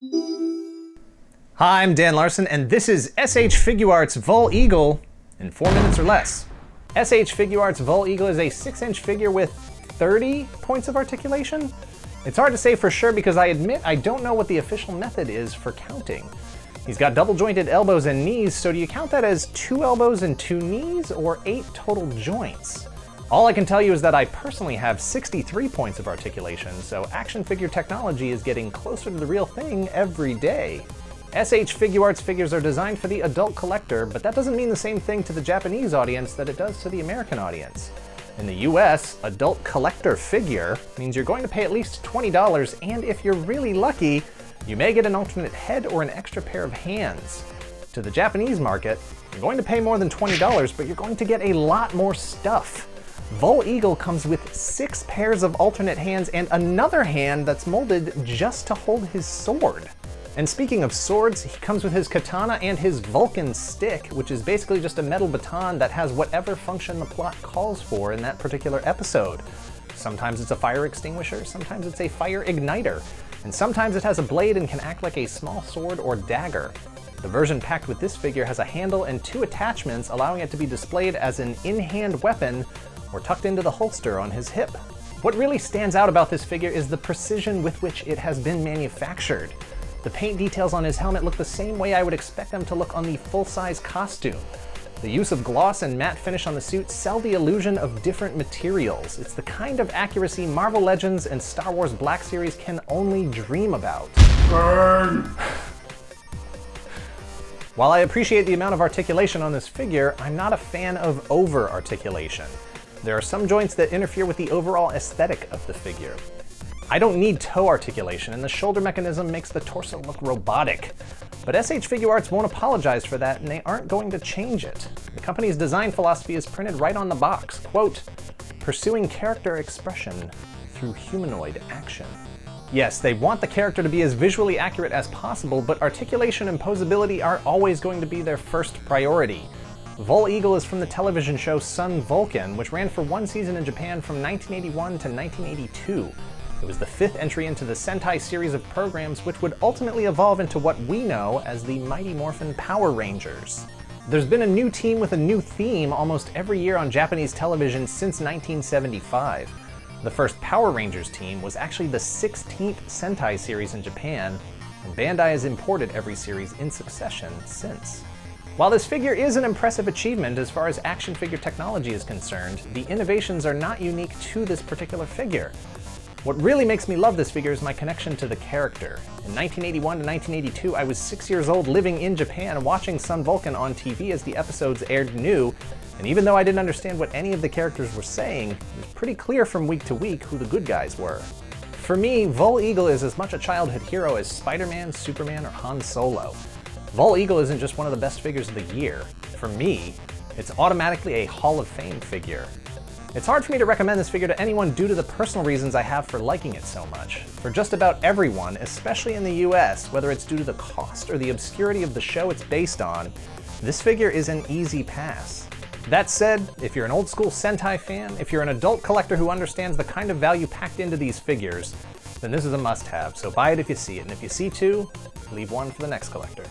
Hi, I'm Dan Larson, and this is SH Figuarts Vul Eagle in 4 minutes or less. SH Figuarts Vul Eagle is a 6-inch figure with 30 points of articulation? It's hard to say for sure because I admit I don't know what the official method is for counting. He's got double jointed elbows and knees, so do you count that as 2 elbows and 2 knees, or 8 total joints? All I can tell you is that I personally have 63 points of articulation, so action figure technology is getting closer to the real thing every day. SH Figuarts figures are designed for the adult collector, but that doesn't mean the same thing to the Japanese audience that it does to the American audience. In the US, adult collector figure means you're going to pay at least $20, and if you're really lucky, you may get an alternate head or an extra pair of hands. To the Japanese market, you're going to pay more than $20, but you're going to get a lot more stuff. Vul Eagle comes with 6 pairs of alternate hands and another hand that's molded just to hold his sword. And speaking of swords, he comes with his katana and his Vulcan stick, which is basically just a metal baton that has whatever function the plot calls for in that particular episode. Sometimes it's a fire extinguisher, sometimes it's a fire igniter, and sometimes it has a blade and can act like a small sword or dagger. The version packed with this figure has a handle and 2 attachments, allowing it to be displayed as an in-hand weapon or tucked into the holster on his hip. What really stands out about this figure is the precision with which it has been manufactured. The paint details on his helmet look the same way I would expect them to look on the full-size costume. The use of gloss and matte finish on the suit sell the illusion of different materials. It's the kind of accuracy Marvel Legends and Star Wars Black Series can only dream about. Burn! While I appreciate the amount of articulation on this figure, I'm not a fan of over-articulation. There are some joints that interfere with the overall aesthetic of the figure. I don't need toe articulation, and the shoulder mechanism makes the torso look robotic. But SH Figuarts won't apologize for that, and they aren't going to change it. The company's design philosophy is printed right on the box. Quote, "Pursuing character expression through humanoid action." Yes, they want the character to be as visually accurate as possible, but articulation and posability are always going to be their first priority. Vul Eagle is from the television show Sun Vulcan, which ran for 1 season in Japan from 1981 to 1982. It was the 5th entry into the Sentai series of programs, which would ultimately evolve into what we know as the Mighty Morphin Power Rangers. There's been a new team with a new theme almost every year on Japanese television since 1975. The first Power Rangers team was actually the 16th Sentai series in Japan, and Bandai has imported every series in succession since. While this figure is an impressive achievement as far as action figure technology is concerned, the innovations are not unique to this particular figure. What really makes me love this figure is my connection to the character. In 1981 to 1982, I was 6 years old living in Japan watching Sun Vulcan on TV as the episodes aired new, and even though I didn't understand what any of the characters were saying, it was pretty clear from week to week who the good guys were. For me, Vul Eagle is as much a childhood hero as Spider-Man, Superman, or Han Solo. Vul Eagle isn't just one of the best figures of the year. For me, it's automatically a Hall of Fame figure. It's hard for me to recommend this figure to anyone due to the personal reasons I have for liking it so much. For just about everyone, especially in the US, whether it's due to the cost or the obscurity of the show it's based on, this figure is an easy pass. That said, if you're an old school Sentai fan, if you're an adult collector who understands the kind of value packed into these figures, then this is a must-have, so buy it if you see it, and if you see 2, leave 1 for the next collector.